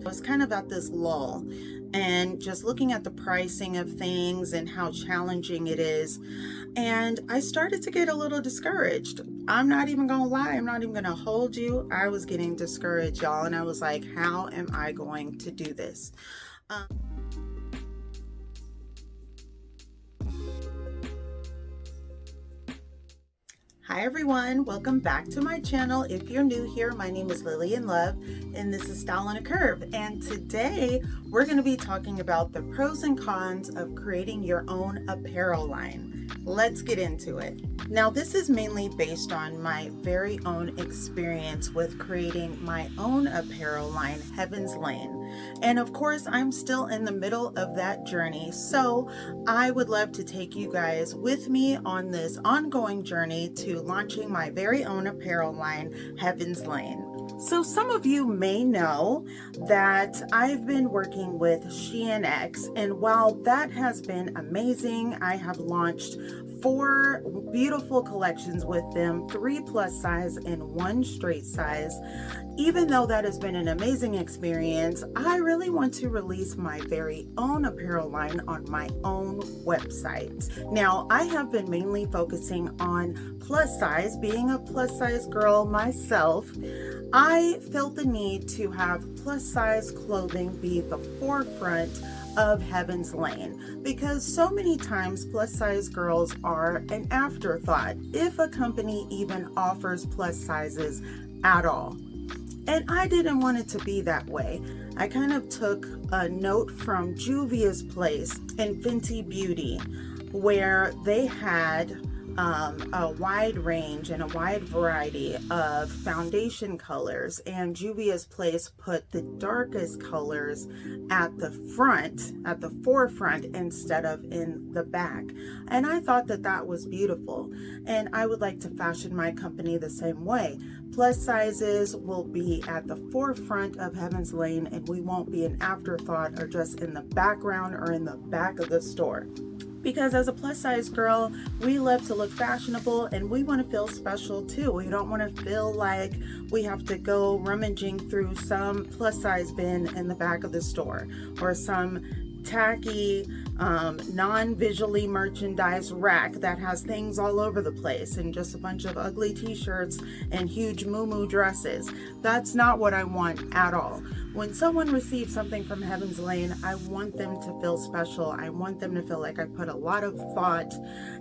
I was kind of at this lull and just looking at the pricing of things and how challenging it is. And I started to get a little discouraged. I'm not even gonna lie, I'm not even gonna hold you. I was getting discouraged, y'all, and I was like, how am I going to do this? Hi everyone, welcome back to my channel. If you're new here, my name is Lillian Love and this is Styleonacurve, and today we're going to be talking about the pros and cons of creating your own apparel line. Let's get into it. Now, this is mainly based on my very own experience with creating my own apparel line, heavinzlane. And of course, I'm still in the middle of that journey, so I would love to take you guys with me on this ongoing journey to launching my very own apparel line, heavinzlane. So some of you may know that I've been working with Shein X, and while that has been amazing, I have launched 4 beautiful collections with them, 3 plus size and 1 straight size. Even though that has been an amazing experience, I really want to release my very own apparel line on my own website. Now, I have been mainly focusing on plus size. Being a plus size girl myself, I felt the need to have plus size clothing be the forefront of heavinzlane, because so many times plus size girls are an afterthought if a company even offers plus sizes at all. And I didn't want it to be that way. I kind of took a note from Juvia's Place and Fenty Beauty, where they had a wide range and a wide variety of foundation colors, and Juvia's Place put the darkest colors at the front, at the forefront, instead of in the back. And I thought that that was beautiful, and I would like to fashion my company the same way. Plus sizes will be at the forefront of heavinzlane, and we won't be an afterthought or just in the background or in the back of the store. Because as a plus size girl, we love to look fashionable and we want to feel special too. We don't want to feel like we have to go rummaging through some plus size bin in the back of the store, or some tacky non-visually merchandise rack that has things all over the place and just a bunch of ugly t-shirts and huge moo dresses. That's not what I want at all. When someone receives something from heavinzlane, I want them to feel special. I want them to feel like I put a lot of thought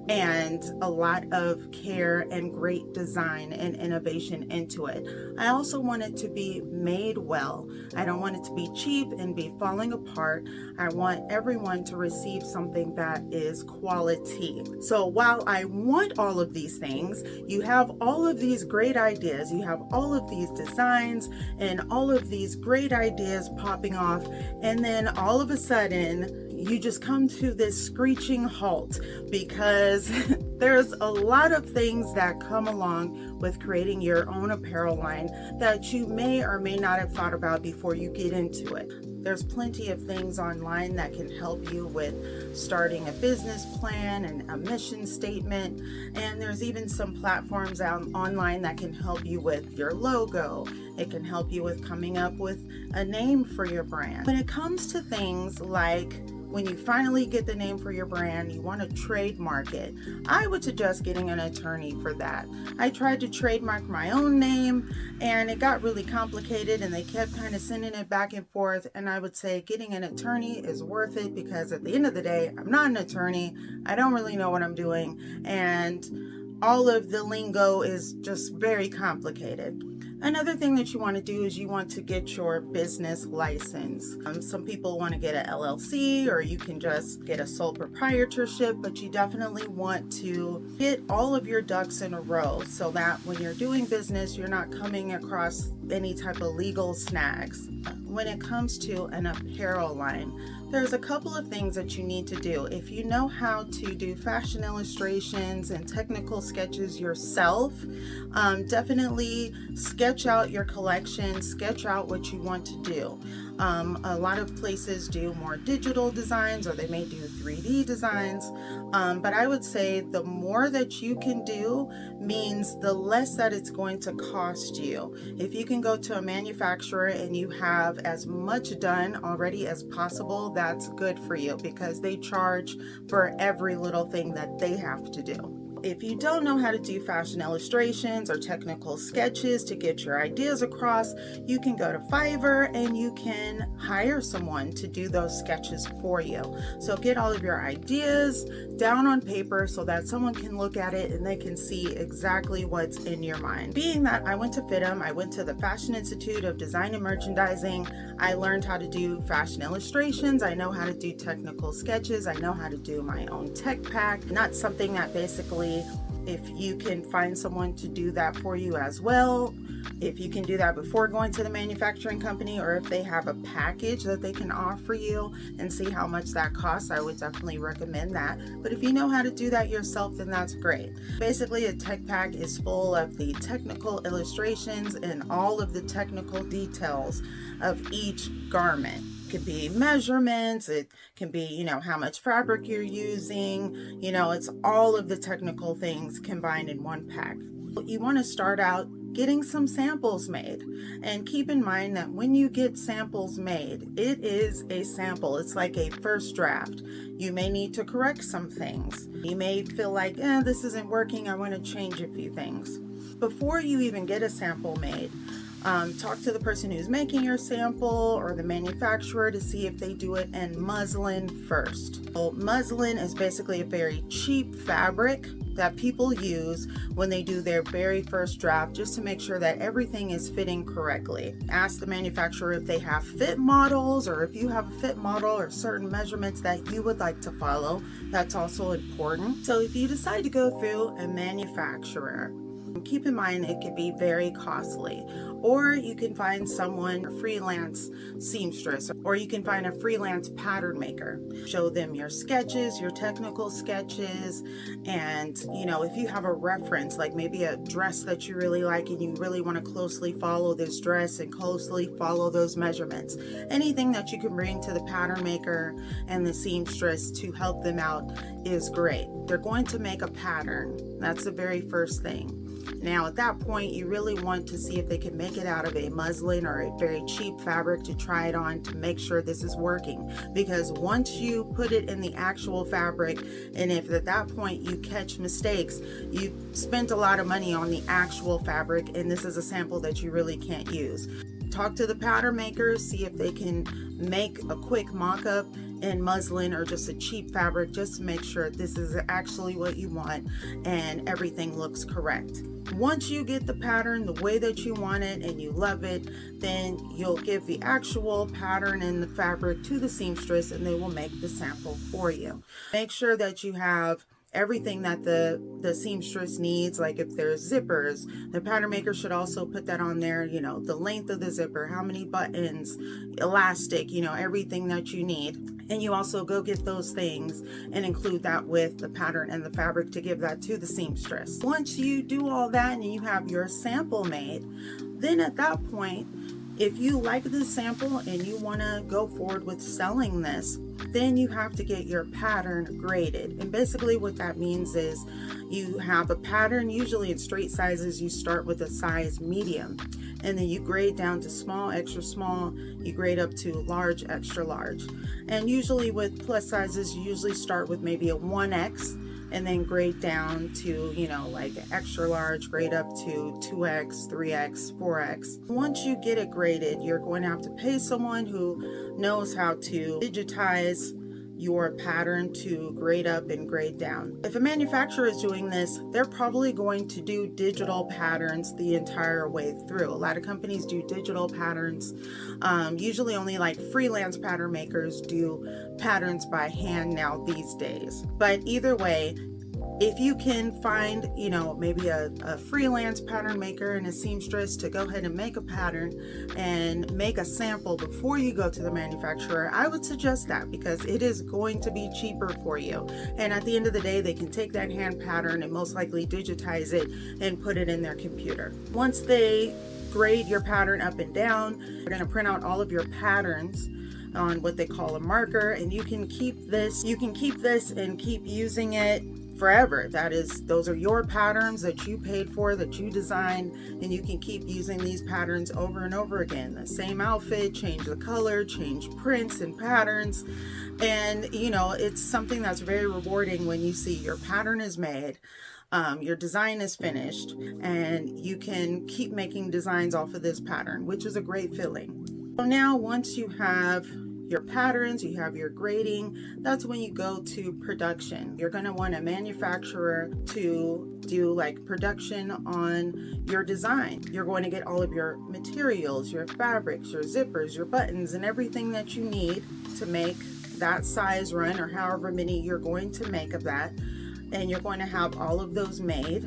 and a lot of care and great design and innovation into it. I also want it to be made well. I don't want it to be cheap and be falling apart. I want everyone to receive something that is quality. So while I want all of these things, you have all of these great ideas, you have all of these designs and all of these great ideas popping off, and then all of a sudden you just come to this screeching halt, because there's a lot of things that come along with creating your own apparel line that you may or may not have thought about before you get into it. There's plenty of things online that can help you with starting a business plan and a mission statement, and there's even some platforms out online that can help you with your logo. It can help you with coming up with a name for your brand. When it comes to things like when you finally get the name for your brand, you want to trademark it, I would suggest getting an attorney for that. I tried to trademark my own name and it got really complicated, and they kept kind of sending it back and forth, and I would say getting an attorney is worth it, because at the end of the day, I'm not an attorney. I don't really know what I'm doing, and all of the lingo is just very complicated. Another thing that you want to do is you want to get your business license. Some people want to get an LLC, or you can just get a sole proprietorship, but you definitely want to get all of your ducks in a row so that when you're doing business, you're not coming across any type of legal snags. When it comes to an apparel line, there's a couple of things that you need to do. If you know how to do fashion illustrations and technical sketches yourself, definitely sketch out your collection, sketch out what you want to do. A lot of places do more digital designs, or they may do 3D designs, but I would say the more that you can do means the less that it's going to cost you. If you can go to a manufacturer and you have as much done already as possible, that's good for you, because they charge for every little thing that they have to do. If you don't know how to do fashion illustrations or technical sketches to get your ideas across, you can go to Fiverr and you can hire someone to do those sketches for you. So get all of your ideas down on paper so that someone can look at it and they can see exactly what's in your mind. Being that I went to FIDM, I went to the Fashion Institute of Design and Merchandising, I learned how to do fashion illustrations, I know how to do technical sketches, I know how to do my own tech pack. Not something that basically, if you can find someone to do that for you as well, if you can do that before going to the manufacturing company, or if they have a package that they can offer you and see how much that costs, I would definitely recommend that. But if you know how to do that yourself, then that's great. Basically, a tech pack is full of the technical illustrations and all of the technical details of each garment. It could be measurements, it can be, how much fabric you're using, it's all of the technical things combined in one pack. You want to start out getting some samples made, and keep in mind that when you get samples made, it is a sample. It's like a first draft. You may need to correct some things. You may feel like, this isn't working, I want to change a few things. Before you even get a sample made, talk to the person who's making your sample or the manufacturer to see if they do it in muslin first. Well, muslin is basically a very cheap fabric that people use when they do their very first draft, just to make sure that everything is fitting correctly. Ask the manufacturer if they have fit models, or if you have a fit model or certain measurements that you would like to follow. That's also important. So if you decide to go through a manufacturer, keep in mind it can be very costly. Or you can find someone, a freelance seamstress, or you can find a freelance pattern maker. Show them your sketches, your technical sketches, and if you have a reference, like maybe a dress that you really like and you really want to closely follow this dress and closely follow those measurements, anything that you can bring to the pattern maker and the seamstress to help them out is great. They're going to make a pattern. That's the very first thing. Now at that point, you really want to see if they can make it out of a muslin or a very cheap fabric to try it on to make sure this is working. Because once you put it in the actual fabric, and if at that point you catch mistakes, you spent a lot of money on the actual fabric, and this is a sample that you really can't use. Talk to the pattern makers, see if they can make a quick mock-up in muslin or just a cheap fabric, just to make sure this is actually what you want and everything looks correct. Once you get the pattern the way that you want it and you love it, then you'll give the actual pattern and the fabric to the seamstress, and they will make the sample for you. Make sure that you have everything that the seamstress needs. Like if there's zippers, the pattern maker should also put that on there, the length of the zipper, how many buttons, elastic, everything that you need. And you also go get those things and include that with the pattern and the fabric to give that to the seamstress. Once you do all that and you have your sample made, then at that point, if you like the sample and you want to go forward with selling this, then you have to get your pattern graded. And basically what that means is you have a pattern, usually in straight sizes, you start with a size medium, and then you grade down to small, extra small, you grade up to large, extra large. And usually with plus sizes, you usually start with maybe a 1X, and then grade down to, like extra large, grade up to 2X, 3X, 4X. Once you get it graded, you're going to have to pay someone who knows how to digitize your pattern to grade up and grade down. If a manufacturer is doing this, they're probably going to do digital patterns the entire way through. A lot of companies do digital patterns. Usually only like freelance pattern makers do patterns by hand now these days. But either way, if you can find, maybe a freelance pattern maker and a seamstress to go ahead and make a pattern and make a sample before you go to the manufacturer, I would suggest that, because it is going to be cheaper for you. And at the end of the day, they can take that hand pattern and most likely digitize it and put it in their computer. Once they grade your pattern up and down. You're going to print out all of your patterns on what they call a marker, and you can keep this and keep using it forever. Those are your patterns that you paid for, that you designed, and you can keep using these patterns over and over again. The same outfit, change the color, change prints and patterns. And you know, it's something that's very rewarding when you see your pattern is made, your design is finished, and you can keep making designs off of this pattern, which is a great feeling. So now once you have your patterns, you have your grading, that's when you go to production. You're going to want a manufacturer to do like production on your design. You're going to get all of your materials, your fabrics, your zippers, your buttons, and everything that you need to make that size run, or however many you're going to make of that. And you're going to have all of those made.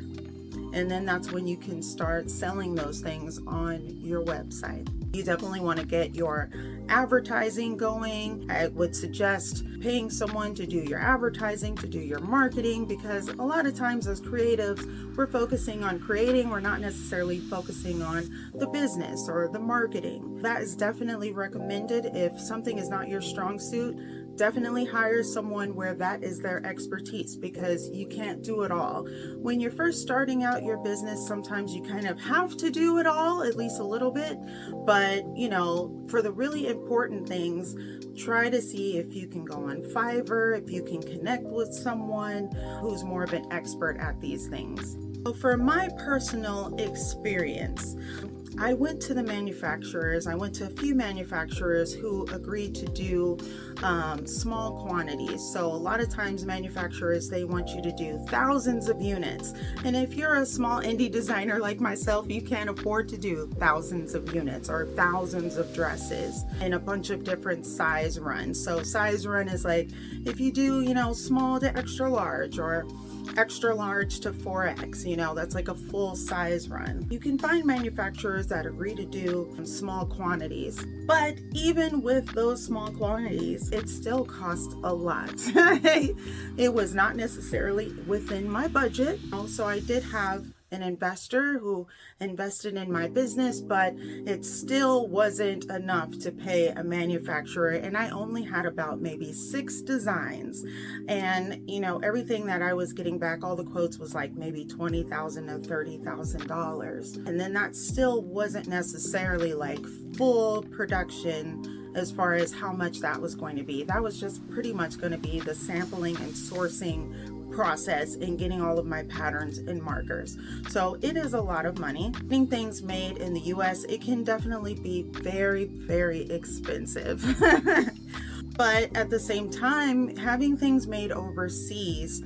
And then that's when you can start selling those things on your website. You definitely want to get your advertising going. I would suggest paying someone to do your advertising, to do your marketing, because a lot of times as creatives, we're focusing on creating. We're not necessarily focusing on the business or the marketing. That is definitely recommended. If something is not your strong suit, definitely hire someone where that is their expertise, because you can't do it all. When you're first starting out your business, sometimes you kind of have to do it all, at least a little bit. But, you know, for the really important things, try to see if you can go on Fiverr, if you can connect with someone who's more of an expert at these things. So for my personal experience, I went to the manufacturers. I went to a few manufacturers who agreed to do small quantities. So a lot of times manufacturers, they want you to do thousands of units. And if you're a small indie designer like myself, you can't afford to do thousands of units or thousands of dresses in a bunch of different size runs. So size run is like if you do, you know, small to extra large, or extra large to 4X, you know, that's like a full size run. You can find manufacturers that agree to do small quantities, but even with those small quantities, it still costs a lot. It was not necessarily within my budget. Also, I did have an investor who invested in my business, but it still wasn't enough to pay a manufacturer. And I only had about maybe 6 designs. And, you know, everything that I was getting back, all the quotes was like maybe $20,000 to $30,000. And then that still wasn't necessarily like full production as far as how much that was going to be. That was just pretty much going to be the sampling and sourcing process and getting all of my patterns and markers. So it is a lot of money. Getting things made in the US, it can definitely be very, very expensive. But at the same time, having things made overseas,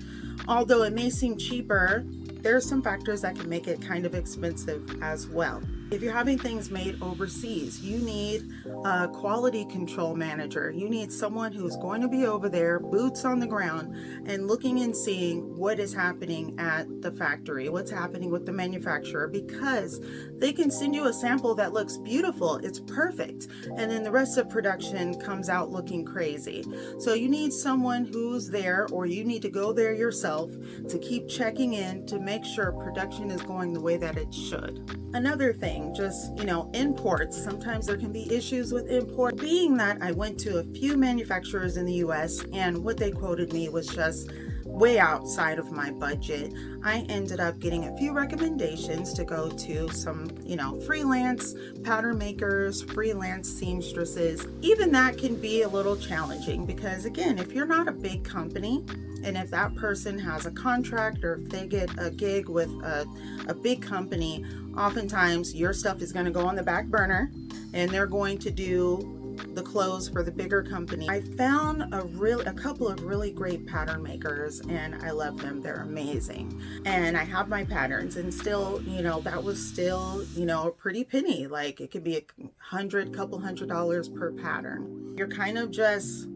although it may seem cheaper, there's some factors that can make it kind of expensive as well. If you're having things made overseas, you need a quality control manager. You need someone who's going to be over there, boots on the ground, and looking and seeing what is happening at the factory, what's happening with the manufacturer, because they can send you a sample that looks beautiful, it's perfect, and then the rest of production comes out looking crazy. So you need someone who's there, or you need to go there yourself to keep checking in to make sure production is going the way that it should. Another thing, just, you know, imports. Sometimes there can be issues with import. Being that I went to a few manufacturers in the US and what they quoted me was just way outside of my budget, I ended up getting a few recommendations to go to some, you know, freelance pattern makers, freelance seamstresses. Even that can be a little challenging because, again, if you're not a big company, and if that person has a contract, or if they get a gig with a big company, oftentimes your stuff is going to go on the back burner and they're going to do the clothes for the bigger company. I found a couple of really great pattern makers and I love them. They're amazing. And I have my patterns, and still, you know, that was still, you know, a pretty penny. Like it could be couple $100 per pattern. You're kind of just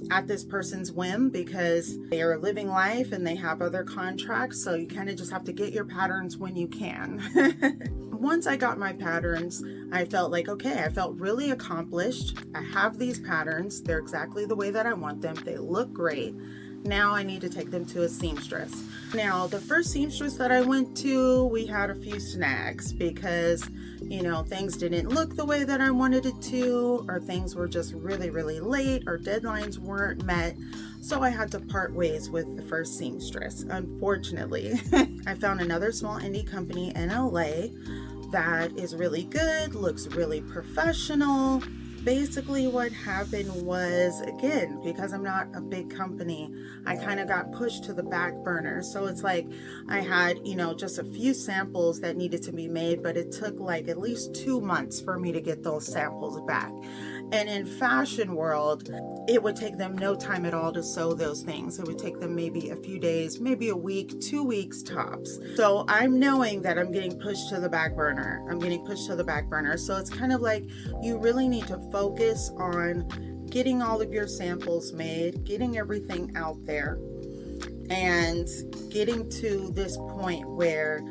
at this person's whim because they are living life and they have other contracts. So you kind of just have to get your patterns when you can. Once I got my patterns, I felt like, okay, I felt really accomplished. I have these patterns. They're exactly the way that I want them. They look great. Now I need to take them to a seamstress. Now, the first seamstress that I went to, we had a few snags because, you know, things didn't look the way that I wanted it to, or things were just really, really late, or deadlines weren't met. So I had to part ways with the first seamstress, unfortunately. I found another small indie company in LA that is really good, looks really professional. Basically what happened was, again, because I'm not a big company, I kind of got pushed to the back burner. So it's like I had, you know, just a few samples that needed to be made, but it took like at least 2 months for me to get those samples back. And in fashion world, it would take them no time at all to sew those things. It would take them maybe a few days, maybe a week, 2 weeks tops. So I'm knowing that I'm getting pushed to the back burner. I'm getting pushed to the back burner. So it's kind of like you really need to focus on getting all of your samples made, getting everything out there, and getting to this point where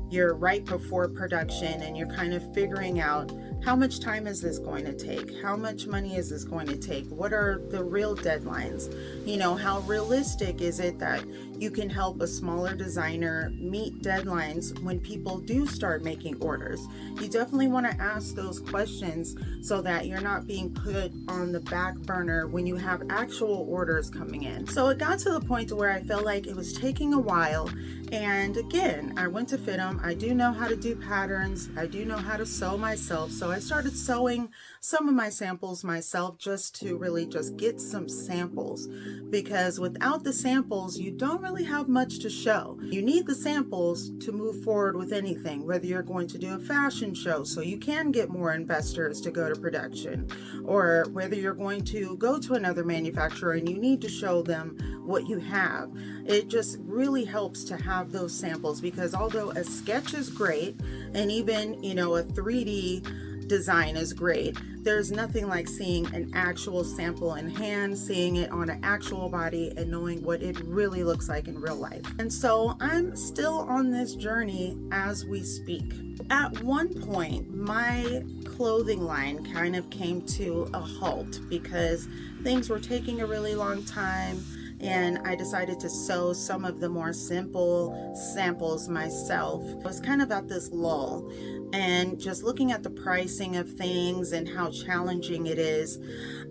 you're right before production and you're kind of figuring out, how much time is this going to take? How much money is this going to take? What are the real deadlines? You know, how realistic is it that you can help a smaller designer meet deadlines when people do start making orders? You definitely want to ask those questions so that you're not being put on the back burner when you have actual orders coming in. So it got to the point to where I felt like it was taking a while. And again, I went to fit them. I do know how to do patterns. I do know how to sew myself. So I started sewing some of my samples myself just to really just get some samples, because without the samples, you don't really have much to show. You need the samples to move forward with anything, whether you're going to do a fashion show so you can get more investors to go to production, or whether you're going to go to another manufacturer and you need to show them what you have. It just really helps to have those samples, because although a sketch is great, and even, you know, a 3D design is great, there's nothing like seeing an actual sample in hand, seeing it on an actual body, and knowing what it really looks like in real life. And so I'm still on this journey as we speak. At one point, my clothing line kind of came to a halt because things were taking a really long time, and I decided to sew some of the more simple samples myself. I was kind of at this lull, and just looking at the pricing of things and how challenging it is,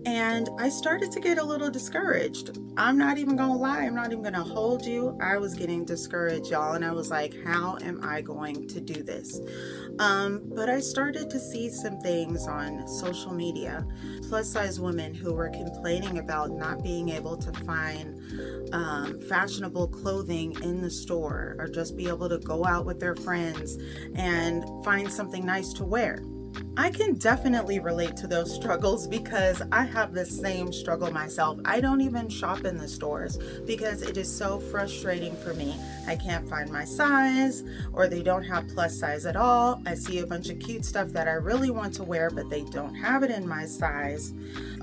and I started to get a little discouraged. I'm not even gonna lie, I'm not even gonna hold you. I was getting discouraged, y'all, and I was like, how am I going to do this? But I started to see some things on social media, plus size women who were complaining about not being able to find fashionable clothing in the store, or just be able to go out with their friends and find something nice to wear. I can definitely relate to those struggles because I have the same struggle myself. I don't even shop in the stores because it is so frustrating for me. I can't find my size, or they don't have plus size at all. I see a bunch of cute stuff that I really want to wear, but they don't have it in my size.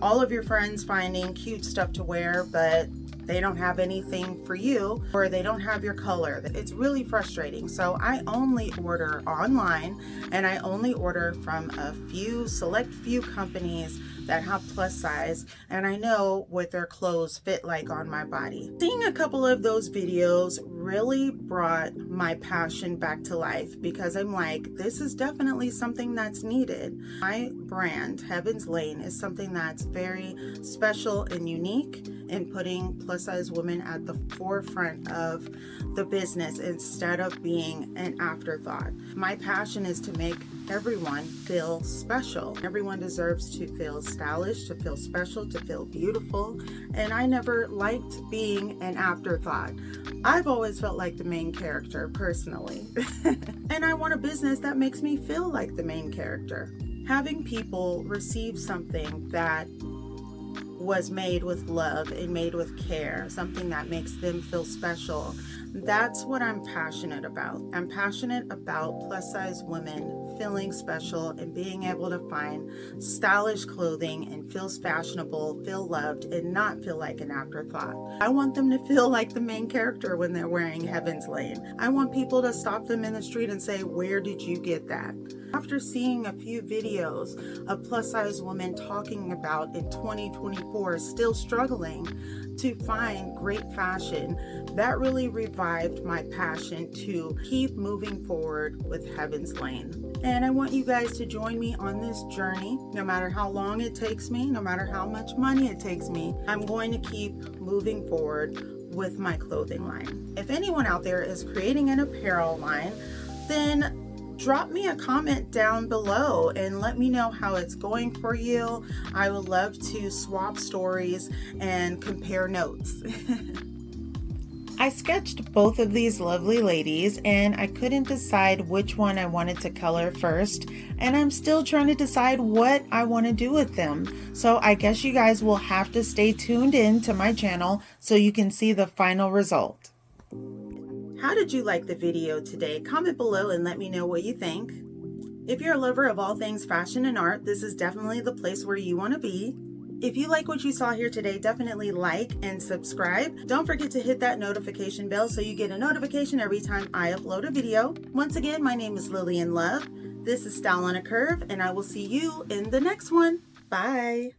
All of your friends finding cute stuff to wear, but they don't have anything for you, or they don't have your color. It's really frustrating. So I only order online, and I only order from a select few companies that have plus size, and I know what their clothes fit like on my body. Seeing a couple of those videos really brought my passion back to life, because I'm like, this is definitely something that's needed. My brand, heavinzlane, is something that's very special and unique in putting plus size women at the forefront of the business instead of being an afterthought. My passion is to make everyone feel special. Everyone deserves to feel stylish, to feel special, to feel beautiful, and I never liked being an afterthought. I've always felt like the main character personally. And I want a business that makes me feel like the main character. Having people receive something that was made with love and made with care, something that makes them feel special, that's what I'm passionate about. I'm passionate about plus size women feeling special and being able to find stylish clothing and feel fashionable, feel loved, and not feel like an afterthought. I want them to feel like the main character when they're wearing Heavinzlane. I want people to stop them in the street and say, where did you get that? After seeing a few videos of plus size women talking about in 2024 still struggling to find great fashion, that really revived my passion to keep moving forward with Heavinzlane. And I want you guys to join me on this journey. No matter how long it takes me, no matter how much money it takes me, I'm going to keep moving forward with my clothing line. If anyone out there is creating an apparel line, then drop me a comment down below and let me know how it's going for you. I would love to swap stories and compare notes. I sketched both of these lovely ladies and I couldn't decide which one I wanted to color first, and I'm still trying to decide what I want to do with them. So I guess you guys will have to stay tuned in to my channel so you can see the final result. How did you like the video today? Comment below and let me know what you think. If you're a lover of all things fashion and art, this is definitely the place where you want to be. If you like what you saw here today, definitely like and subscribe. Don't forget to hit that notification bell so you get a notification every time I upload a video. Once again, my name is Lillian Love. This is Style on a Curve, and I will see you in the next one. Bye.